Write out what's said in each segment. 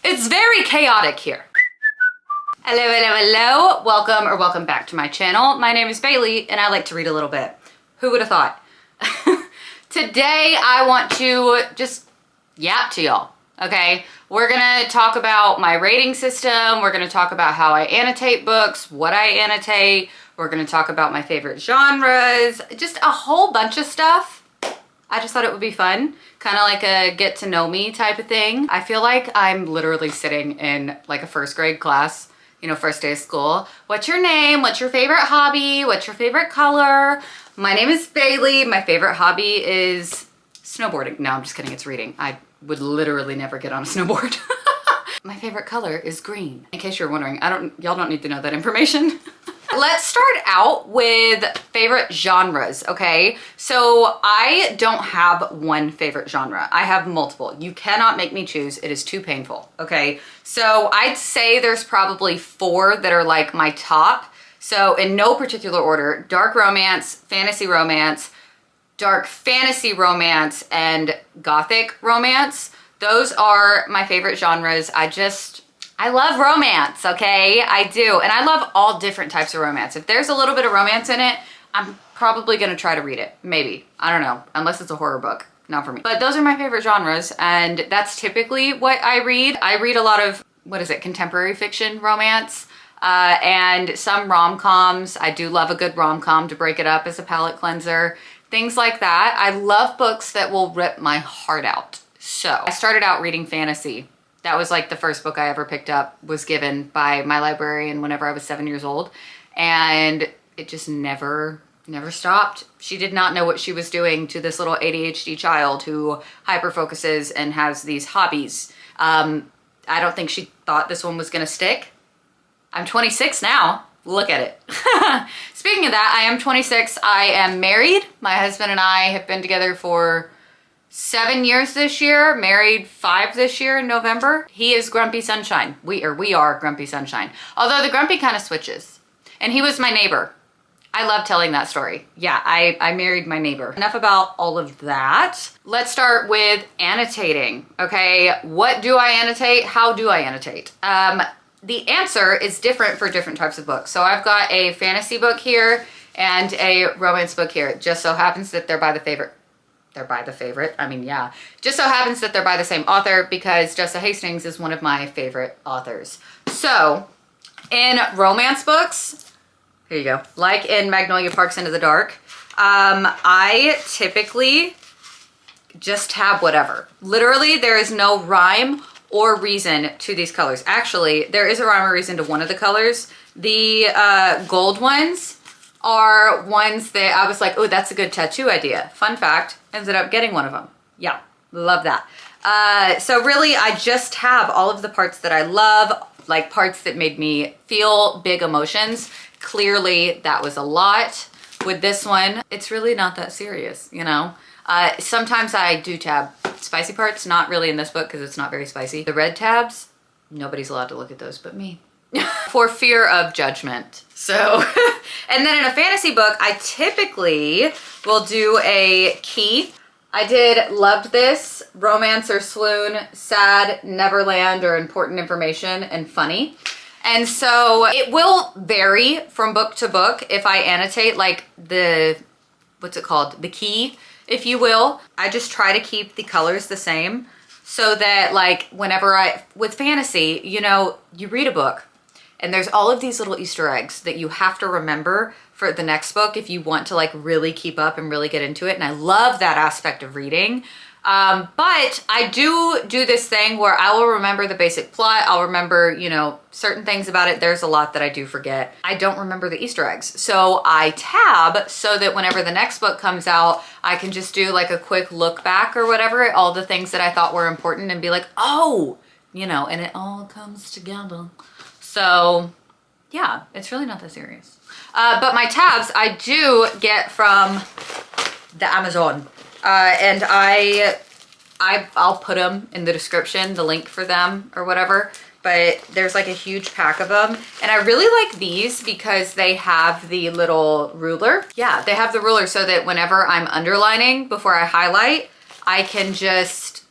It's very chaotic here. Hello, hello, hello. Welcome back to my channel. My name is Bailey and I like to read a little bit. Who would have thought? Today I want to just yap to y'all, okay? We're gonna talk about my rating system. We're gonna talk about how I annotate books, what I annotate. We're gonna talk about my favorite genres, just a whole bunch of stuff. I just thought it would be fun, kind of like a get to know me type of thing. I feel like I'm literally sitting in like a first grade class, you know, first day of school. What's your name? What's your favorite hobby? What's your favorite color? My name is Bailey. My favorite hobby is snowboarding. No, I'm just kidding. It's reading. I would literally never get on a snowboard. My favorite color is green. In case you're wondering, y'all don't need to know that information. Let's start out with favorite genres, okay? So I don't have one favorite genre. I have multiple. You cannot make me choose. It is too painful, okay? So I'd say there's probably 4 that are like my top. So in no particular order: dark romance, dark fantasy romance, and gothic romance. Those are my favorite genres. I love romance, okay? I do. And I love all different types of romance. If there's a little bit of romance in it, I'm probably gonna try to read it. Maybe. I don't know. Unless it's a horror book. Not for me. But those are my favorite genres, and that's typically what I read. I read a lot of, contemporary fiction romance, and some rom-coms. I do love a good rom-com to break it up as a palate cleanser. Things like that. I love books that will rip my heart out. So I started out reading fantasy. That was like the first book I ever picked up, was given by my librarian whenever I was 7 years old. And it just never stopped. She did not know what she was doing to this little ADHD child who hyper-focuses and has these hobbies. I don't think she thought this one was gonna stick. I'm 26 now. Look at it. Speaking of that, I am 26. I am married. My husband and I have been together for 7 years this year, married 5 this year in November. He is Grumpy Sunshine. We are Grumpy Sunshine. Although the grumpy kind of switches. And he was my neighbor. I love telling that story. Yeah, I married my neighbor. Enough about all of that. Let's start with annotating, okay? What do I annotate? How do I annotate? The answer is different for different types of books. So I've got a fantasy book here and a romance book here. It just so happens that they're by the favorite. I mean, yeah. Just so happens that they're by the same author because Jessa Hastings is one of my favorite authors. So in romance books, here you go. Like in Magnolia Parks Into the Dark, I typically just have whatever. Literally, there is no rhyme or reason to these colors. Actually, there is a rhyme or reason to one of the colors. The gold ones are ones that I was like, oh, that's a good tattoo idea. Fun fact, ended up getting one of them. Yeah, love that. So really, I just have all of the parts that I love, like parts that made me feel big emotions. Clearly, that was a lot. With this one, it's really not that serious, you know? Sometimes I do tab spicy parts, not really in this book because it's not very spicy. The red tabs, nobody's allowed to look at those but me. For fear of judgment. So, and then in a fantasy book, I typically will do a key. I did Loved This, Romance or Swoon, Sad, Neverland, or Important Information, and Funny. And so it will vary from book to book if I annotate like the, the key, if you will. I just try to keep the colors the same so that like whenever with fantasy, you know, you read a book, and there's all of these little Easter eggs that you have to remember for the next book if you want to like really keep up and really get into it. And I love that aspect of reading. But I do this thing where I will remember the basic plot. I'll remember, you know, certain things about it. There's a lot that I do forget. I don't remember the Easter eggs. So I tab so that whenever the next book comes out, I can just do like a quick look back or whatever at all the things that I thought were important and be like, oh, you know, and it all comes together. So yeah, it's really not that serious. But my tabs I do get from the Amazon. And I'll put them in the description, the link for them or whatever, but there's like a huge pack of them. And I really like these because they have the little ruler. Yeah, they have the ruler so that whenever I'm underlining before I highlight, I can just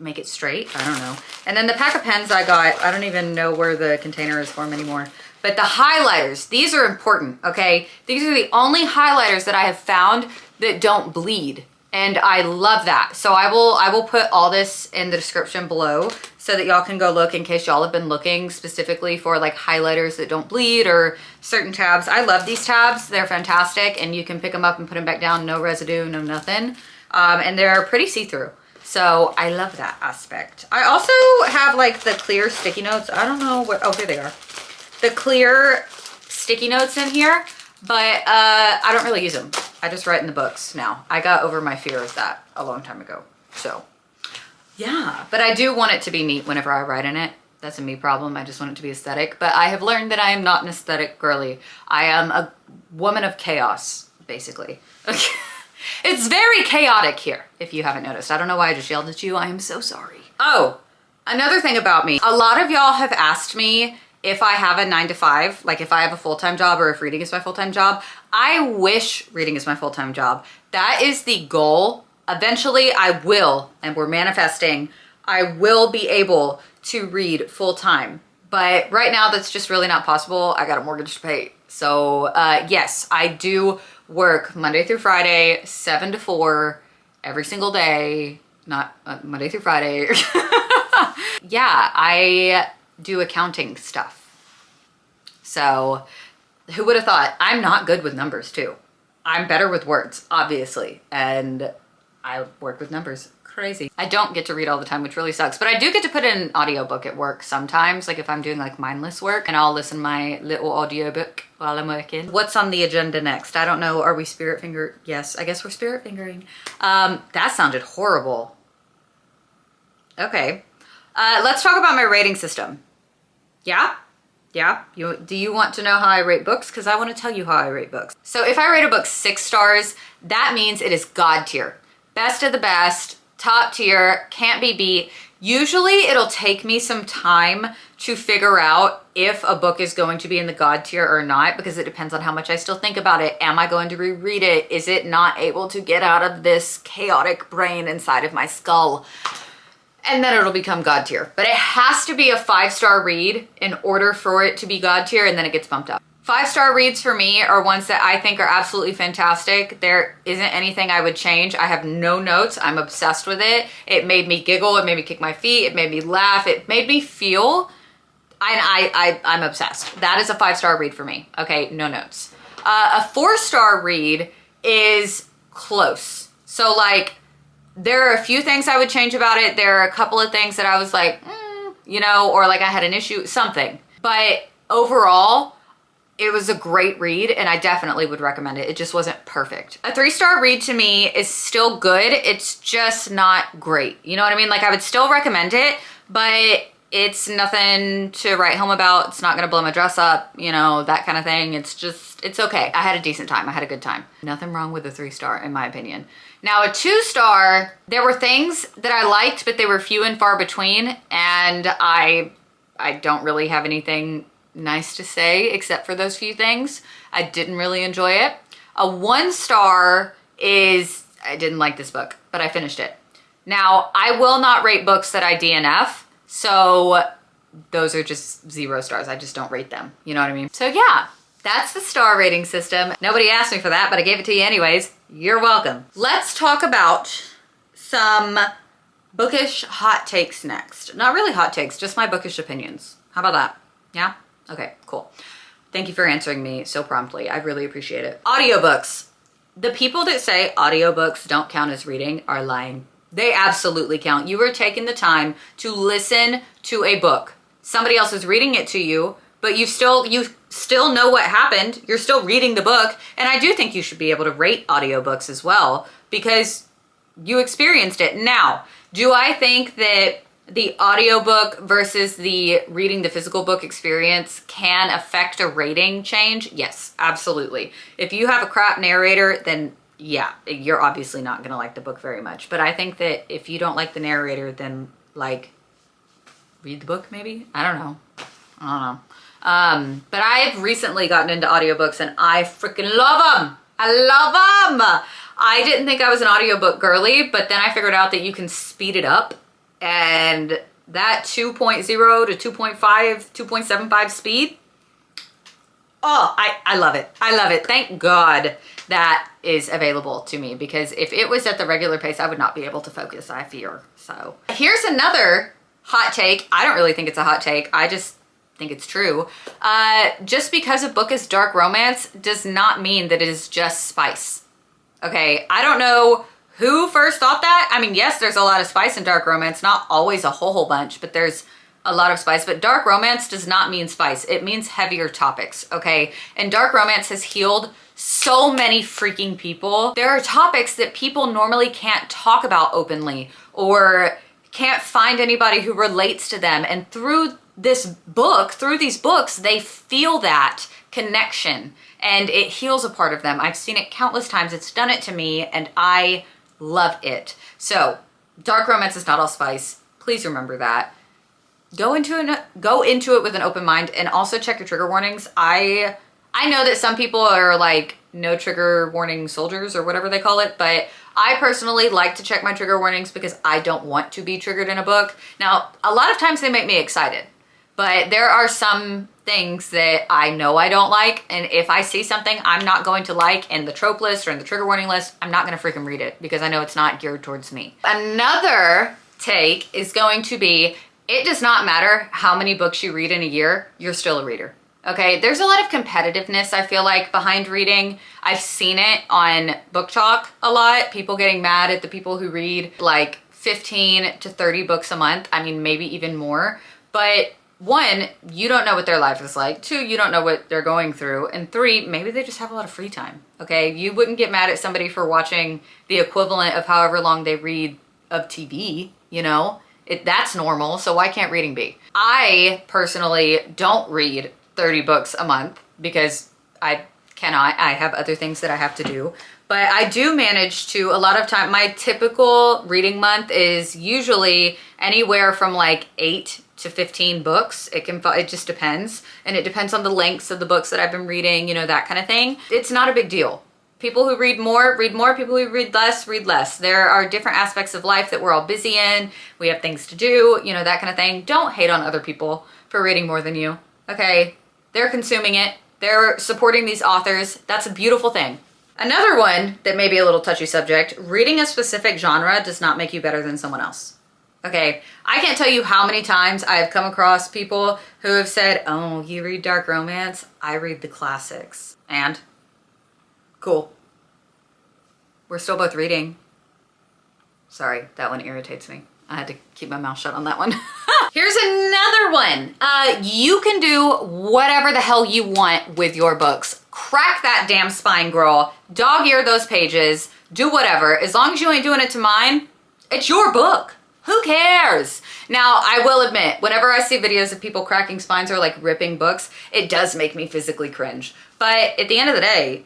make it straight. I don't know. And then the pack of pens I got, I don't even know where the container is for them anymore. But the highlighters, these are important, okay? These are the only highlighters that I have found that don't bleed. And I love that. So I will put all this in the description below so that y'all can go look in case y'all have been looking specifically for like highlighters that don't bleed or certain tabs. I love these tabs. They're fantastic, and you can pick them up and put them back down. No residue, no nothing. And they're pretty see-through. So I love that aspect. I also have like the clear sticky notes. I don't know what, oh, here they are. The clear sticky notes in here, but I don't really use them. I just write in the books now. I got over my fear of that a long time ago. So yeah, but I do want it to be neat whenever I write in it. That's a me problem. I just want it to be aesthetic. But I have learned that I am not an aesthetic girly. I am a woman of chaos, basically. It's very chaotic here, if you haven't noticed. I don't know why I just yelled at you. I am so sorry. Oh, another thing about me. A lot of y'all have asked me if I have a 9 to 5, like if I have a full-time job or if reading is my full-time job. I wish reading is my full-time job. That is the goal. Eventually I will, and we're manifesting, I will be able to read full-time. But right now that's just really not possible. I got a mortgage to pay. So yes, I do work Monday through Friday, 7 to 4, every single day. Not Monday through Friday. Yeah, I do accounting stuff. So who would have thought? I'm not good with numbers too. I'm better with words, obviously. And I work with numbers. Crazy. I don't get to read all the time, which really sucks, but I do get to put in an audiobook at work sometimes, like if I'm doing like mindless work, and I'll listen to my little audiobook while I'm working. What's on the agenda next? I don't know. Are we spirit finger? Yes, I guess we're spirit fingering. That sounded horrible. Okay. Let's talk about my rating system. Yeah? Yeah? Do you want to know how I rate books? Because I want to tell you how I rate books. So if I rate a book 6 stars, that means it is God tier. Best of the best. Top tier, can't be beat. Usually it'll take me some time to figure out if a book is going to be in the God tier or not, because it depends on how much I still think about it. Am I going to reread it? Is it not able to get out of this chaotic brain inside of my skull? And then it'll become God tier. But it has to be a 5-star read in order for it to be God tier, and then it gets bumped up. 5-star reads for me are ones that I think are absolutely fantastic. There isn't anything I would change. I have no notes. I'm obsessed with it. It made me giggle. It made me kick my feet. It made me laugh. It made me feel. I'm obsessed. That is a 5-star read for me. Okay, no notes. A 4-star read is close. So like, there are a few things I would change about it. There are a couple of things that I was like, you know, or like I had an issue, something. But overall, it was a great read, and I definitely would recommend it. It just wasn't perfect. A 3-star read to me is still good. It's just not great. You know what I mean? Like I would still recommend it, but it's nothing to write home about. It's not gonna blow my dress up, you know, that kind of thing. It's just, it's okay. I had a decent time. I had a good time. Nothing wrong with a 3-star in my opinion. Now a 2-star, there were things that I liked, but they were few and far between, and I don't really have anything nice to say except for those few things. I didn't really enjoy it. A 1-star is, I didn't like this book, but I finished it. Now, I will not rate books that I DNF, so those are just 0 stars. I just don't rate them. You know what I mean? So yeah, that's the star rating system. Nobody asked me for that, but I gave it to you anyways. You're welcome. Let's talk about some bookish hot takes next. Not really hot takes, just my bookish opinions. How about that? Yeah? Okay, cool. Thank you for answering me so promptly. I really appreciate it. Audiobooks. The people that say audiobooks don't count as reading are lying. They absolutely count. You are taking the time to listen to a book. Somebody else is reading it to you, but you still know what happened. You're still reading the book. And I do think you should be able to rate audiobooks as well because you experienced it. Now, do I think that the audiobook versus the reading the physical book experience can affect a rating change? Yes, absolutely. If you have a crap narrator, then yeah, you're obviously not gonna like the book very much. But I think that if you don't like the narrator, then like read the book maybe? I don't know. But I've recently gotten into audiobooks and I freaking love them. I love them. I didn't think I was an audiobook girly, but then I figured out that you can speed it up And that 2.0 to 2.5, 2.75 speed, oh, I love it. I love it. Thank God that is available to me, because if it was at the regular pace, I would not be able to focus, I fear. So here's another hot take. I don't really think it's a hot take. I just think it's true. Just because a book is dark romance does not mean that it is just spice. Okay, I don't know who first thought that. I mean, yes, there's a lot of spice in dark romance, not always a whole bunch, but there's a lot of spice. But dark romance does not mean spice. It means heavier topics, okay? And dark romance has healed so many freaking people. There are topics that people normally can't talk about openly or can't find anybody who relates to them. And through this book, through these books, they feel that connection and it heals a part of them. I've seen it countless times. It's done it to me and I love it. So dark romance is not all spice. Please remember that. Go into it with an open mind, and also check your trigger warnings. I know that some people are like no trigger warning soldiers or whatever they call it, but I personally like to check my trigger warnings because I don't want to be triggered in a book. Now, a lot of times they make me excited, but there are some things that I know I don't like, and if I see something I'm not going to like in the trope list or in the trigger warning list, I'm not gonna freaking read it because I know it's not geared towards me. Another take is going to be, it does not matter how many books you read in a year, you're still a reader. Okay, there's a lot of competitiveness, I feel like, behind reading. I've seen it on Booktok a lot. People getting mad at the people who read like 15 to 30 books a month. I mean, maybe even more. But one, you don't know what their life is like. Two, you don't know what they're going through. And three, maybe they just have a lot of free time. Okay, you wouldn't get mad at somebody for watching the equivalent of however long they read of TV, you know? That's normal, so why can't reading be? I personally don't read 30 books a month because I cannot. I have other things that I have to do. But I do manage to, a lot of time, my typical reading month is usually anywhere from like 8 to 15 books. It just depends. And it depends on the lengths of the books that I've been reading, you know, that kind of thing. It's not a big deal. People who read more, read more. People who read less. There are different aspects of life that we're all busy in. We have things to do, you know, that kind of thing. Don't hate on other people for reading more than you, okay? They're consuming it. They're supporting these authors. That's a beautiful thing. Another one that may be a little touchy subject, reading a specific genre does not make you better than someone else. Okay, I can't tell you how many times I have come across people who have said, oh, you read dark romance? I read the classics. And? Cool. We're still both reading. Sorry, that one irritates me. I had to keep my mouth shut on that one. Here's another one. You can do whatever the hell you want with your books. Crack that damn spine, girl. Dog ear those pages. Do whatever. As long as you ain't doing it to mine, it's your book. Who cares? Now, I will admit, whenever I see videos of people cracking spines or like ripping books, it does make me physically cringe. But at the end of the day,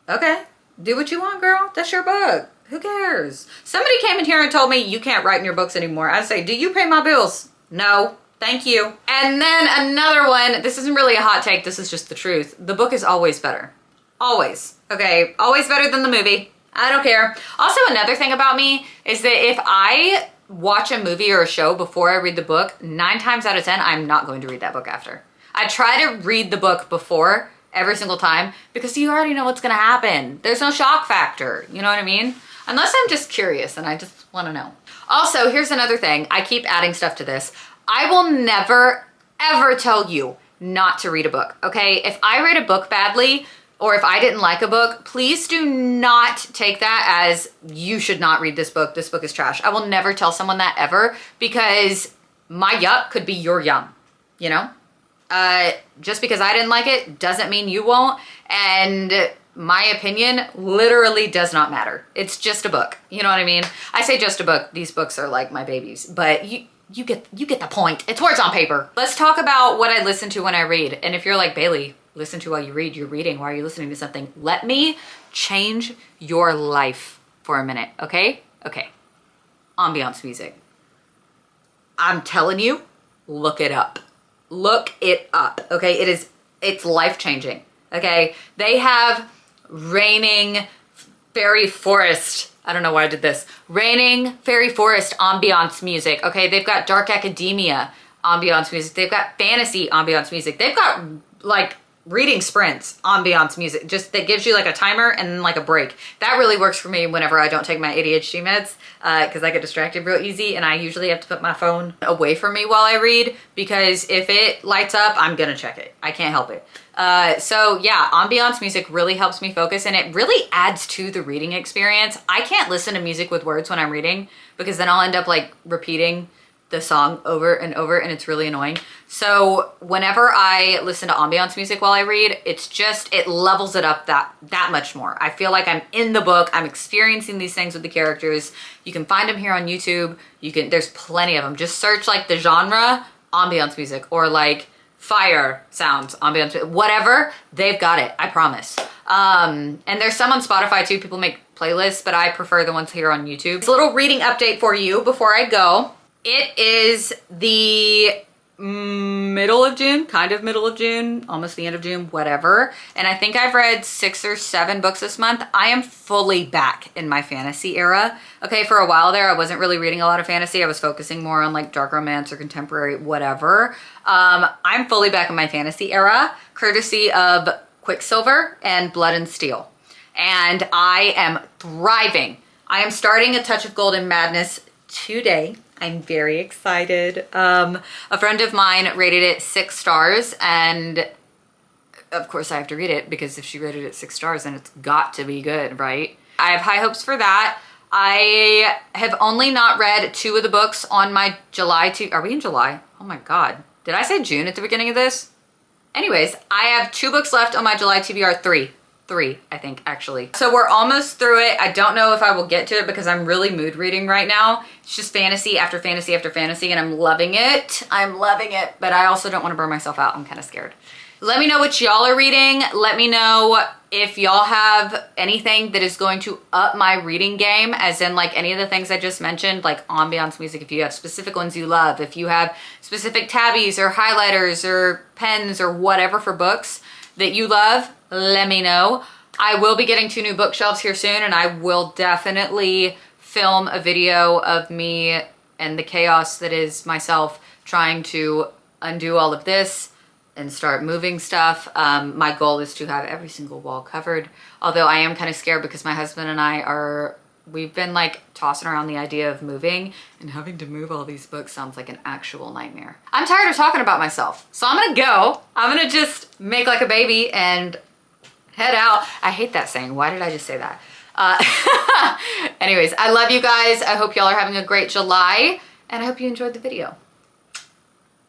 okay, do what you want, girl. That's your book. Who cares? Somebody came in here and told me you can't write in your books anymore. I say, do you pay my bills? No, thank you. And then another one, this isn't really a hot take, this is just the truth. The book is always better. Always. Okay, always better than the movie. I don't care. Also, another thing about me is that if I watch a movie or a show before I read the book, 9 times out of 10, I'm not going to read that book after. I try to read the book before every single time because you already know what's gonna happen. There's no shock factor, you know what I mean? Unless I'm just curious and I just wanna know. Also, here's another thing. I keep adding stuff to this. I will never, ever tell you not to read a book, okay? If I read a book badly or if I didn't like a book, please do not take that as you should not read this book is trash. I will never tell someone that ever because my yuck could be your yum, you know? Just because I didn't like it doesn't mean you won't. And my opinion literally does not matter. It's just a book. You know what I mean? I say just a book. These books are like my babies, but you get the point. It's words on paper. Let's talk about what I listen to when I read. And if you're like, Bailey, listen to while you read, you're reading, why are you listening to something? Let me change your life for a minute, okay? Okay. Ambiance music. I'm telling you, look it up. Look it up, okay? It's life-changing, okay? They have raining fairy forest I don't know why I did this. Raining Fairy Forest ambiance music. Okay, they've got dark academia ambiance music. They've got fantasy ambiance music. They've got like reading sprints ambiance music, just that gives you like a timer and then like a break. That really works for me whenever I don't take my ADHD meds, because I get distracted real easy, and I usually have to put my phone away from me while I read, because if it lights up, I'm gonna check it. I can't help it. So yeah, ambiance music really helps me focus, and it really adds to the reading experience. I can't listen to music with words when I'm reading, because then I'll end up like repeating the song over and over, and it's really annoying. So whenever I listen to ambiance music while I read, it levels it up that much more. I feel like I'm in the book, I'm experiencing these things with the characters. You can find them here on YouTube. There's plenty of them. Just search like the genre ambiance music, or like fire sounds ambiance, whatever, they've got it, I promise. And there's some on Spotify too. People make playlists, but I prefer the ones here on YouTube. It's a little reading update for you before I go. It is the middle of June, kind of middle of June, almost the end of June, whatever. And I think I've read 6 or 7 books this month. I am fully back in my fantasy era. Okay, for a while there, I wasn't really reading a lot of fantasy. I was focusing more on like dark romance or contemporary, whatever. I'm fully back in my fantasy era, courtesy of Quicksilver and Blood and Steel. And I am thriving. I am starting A Touch of Golden Madness today. I'm very excited. A friend of mine rated it 6 stars, and of course I have to read it, because if she rated it 6 stars, then it's got to be good, right? I have high hopes for that. I have only not read 2 of the books on my July are we in July? Oh my God. Did I say June at the beginning of this? Anyways, I have 2 books left on my July TBR, 3, I think, actually. So we're almost through it. I don't know if I will get to it, because I'm really mood reading right now. It's just fantasy after fantasy after fantasy, and I'm loving it. I'm loving it, but I also don't want to burn myself out. I'm kind of scared. Let me know what y'all are reading. Let me know if y'all have anything that is going to up my reading game, as in like any of the things I just mentioned, like ambiance music, if you have specific ones you love, if you have specific tabbies or highlighters or pens or whatever for books that you love, let me know. I will be getting 2 new bookshelves here soon, and I will definitely film a video of me and the chaos that is myself trying to undo all of this and start moving stuff. My goal is to have every single wall covered, although I am kind of scared, because my husband and I we've been like tossing around the idea of moving, and having to move all these books sounds like an actual nightmare. I'm tired of talking about myself, so I'm gonna go. I'm gonna just make like a baby and head out. I hate that saying. Why did I just say that? Anyways, I love you guys. I hope y'all are having a great July, and I hope you enjoyed the video.